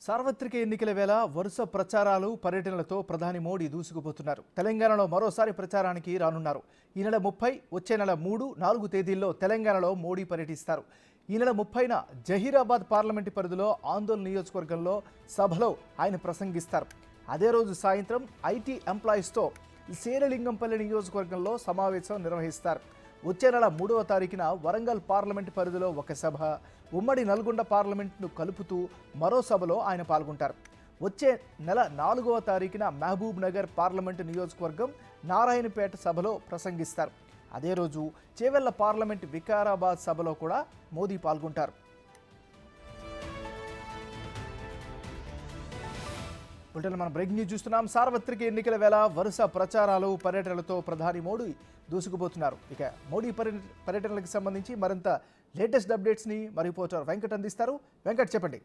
సార్వత్రిక ఎన్నికల వేళ వరుస ప్రచారాలు పర్యటనలతో ప్రధాని మోడీ దూసుకుపోతున్నారు. తెలంగాణలో మరోసారి ప్రచారానికి రానున్నారు. ఈ నెల 30, వచ్చే నెల 3, 4 తేదీల్లో తెలంగాణలో మోడీ పర్యటిస్తారు. ఈ నెల 30న జహీరాబాద్ పార్లమెంటు పరిధిలో ఆందోళన నియోజకవర్గంలో సభలో ఆయన ప్రసంగిస్తారు. అదే రోజు సాయంత్రం ఐటీ ఎంప్లాయీస్తో శేరలింగంపల్లి నియోజకవర్గంలో సమావేశం నిర్వహిస్తారు. వచ్చే నెల 3వ తారీఖున వరంగల్ పార్లమెంటు పరిధిలో ఒక సభ, ఉమ్మడి నల్గొండ పార్లమెంటును కలుపుతూ మరో సభలో ఆయన పాల్గొంటారు. వచ్చే నెల 4వ తారీఖున మహబూబ్ నగర్ పార్లమెంటు నియోజకవర్గం నారాయణపేట సభలో ప్రసంగిస్తారు. అదే రోజు చేవెళ్ల పార్లమెంటు వికారాబాద్ సభలో కూడా మోదీ పాల్గొంటారు. మనం బ్రేకింగ్ న్యూస్ చూస్తున్నాం. సార్వత్రిక ఎన్నికల వేళ వరుస ప్రచారాలు పర్యటనలతో ప్రధాని మోడీ దూసుకుపోతున్నారు. ఇక మోడీ పర్యటనలకు సంబంధించి మరింత లేటెస్ట్ అప్డేట్స్ని మా రిపోర్టర్ వెంకట్ అందిస్తారు. వెంకట్, చెప్పండి.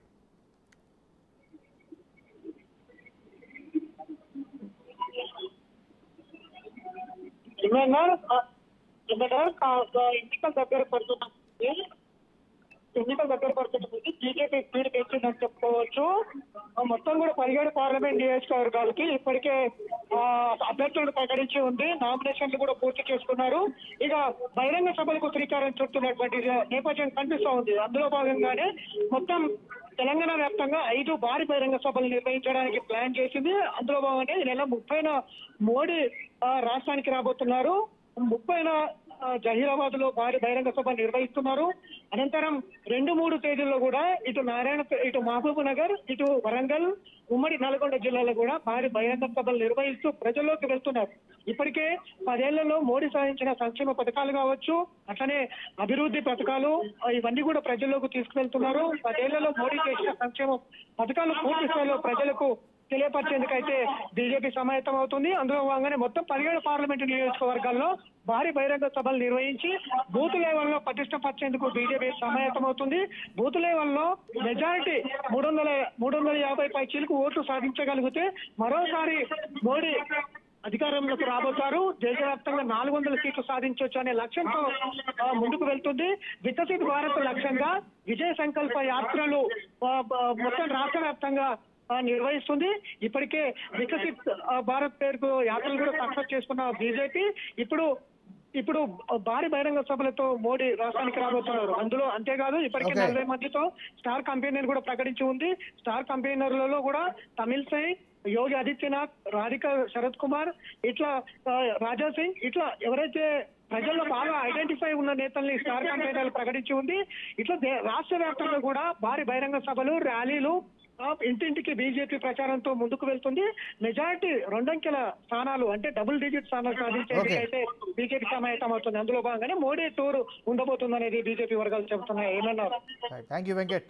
ఎన్నికల దగ్గర పడుతున్నది బీజేపీ స్పీడ్ పెంచిందని చెప్పుకోవచ్చు. మొత్తం కూడా 17 పార్లమెంట్ నియోజకవర్గాలకి ఇప్పటికే అభ్యర్థులను ప్రకటించి ఉంది. నామినేషన్లు కూడా పూర్తి చేసుకున్నారు. ఇక బహిరంగ సభలకు శ్రీకారం చుడుతున్నటువంటి నేపథ్యం కనిపిస్తూ ఉంది. అందులో భాగంగానే మొత్తం తెలంగాణ వ్యాప్తంగా 5 భారీ బహిరంగ సభలు నిర్వహించడానికి ప్లాన్ చేసింది. అందులో భాగంగా ఈ నెల 30న మోడీ రాష్ట్రానికి రాబోతున్నారు. 30న జహీరాబాద్ లో భారీ బహిరంగ సభ నిర్వహిస్తున్నారు. అనంతరం 2-3 తేదీల్లో కూడా ఇటు మహబూబ్ నగర్, ఇటు వరంగల్, ఉమ్మడి నల్గొండ జిల్లాలో కూడా భారీ బహిరంగ సభలు నిర్వహిస్తూ ప్రజల్లోకి వెళ్తున్నారు. ఇప్పటికే 10 ఏళ్లలో మోడీ సాధించిన సంక్షేమ పథకాలు కావచ్చు, అట్లనే అభివృద్ధి పథకాలు, ఇవన్నీ కూడా ప్రజల్లోకి తీసుకువెళ్తున్నారు. 10 ఏళ్లలో మోడీ చేసిన సంక్షేమ పథకాలు పూర్తి స్థాయిలో ప్రజలకు తెలియపరిచేందుకైతే బీజేపీ సమాయత్తం అవుతుంది. అందులో భాగంగానే మొత్తం 17 పార్లమెంటు నియోజకవర్గాల్లో భారీ బహిరంగ సభలు నిర్వహించి బూత్ లెవెల్లో పటిష్టపరిచేందుకు బీజేపీ సమాయత్తం అవుతుంది. బూత్ లెవెల్లో మెజారిటీ 350 పైచీలకు ఓట్లు సాధించగలిగితే మరోసారి మోడీ అధికారంలోకి రాబోతారు. దేశవ్యాప్తంగా 400 సీట్లు సాధించవచ్చు అనే లక్ష్యంతో ముందుకు వెళ్తుంది. వికసిత్ భారత్ లక్ష్యంగా విజయ సంకల్ప యాత్రలు మొత్తం రాష్ట్ర వ్యాప్తంగా నిర్వహిస్తుంది. ఇప్పటికే వికసిత్ భారత్ పేరుకు యాత్రలు కూడా సక్సెస్ చేసుకున్న బీజేపీ ఇప్పుడు భారీ బహిరంగ సభలతో మోడీ రాష్ట్రానికి రాబోతున్నారు. అందులో అంతేకాదు ఇప్పటికే 40 మందితో స్టార్ కంపెయినర్ కూడా ప్రకటించి ఉంది. స్టార్ కంపెయినర్లలో కూడా తమిళ సై, యోగి ఆదిత్యనాథ్, రాధికా శరత్ కుమార్, ఇట్లా రాజా సింగ్, ఇట్లా ఎవరైతే ప్రజల్లో బాగా ఐడెంటిఫై ఉన్న నేతల్ని స్టార్ కంపెయినర్లు ప్రకటించి ఉంది. ఇట్లా రాష్ట్ర వ్యాప్తంగా కూడా భారీ బహిరంగ సభలు, ర్యాలీలు, ఇంటింటికి బీజేపీ ప్రచారంతో ముందుకు వెళ్తుంది. మెజారిటీ 2 అంకెల స్థానాలు అంటే డబుల్ డిజిట్ స్థానాలు సాధించేందుకు అయితే బీజేపీ సమాయత్తం అవుతుంది. అందులో భాగంగానే మోడీ టూర్ ఉండబోతుంది అనేది బీజేపీ వర్గాలు చెబుతున్నాయి. ఏమన్నారు? Thank you Venkat.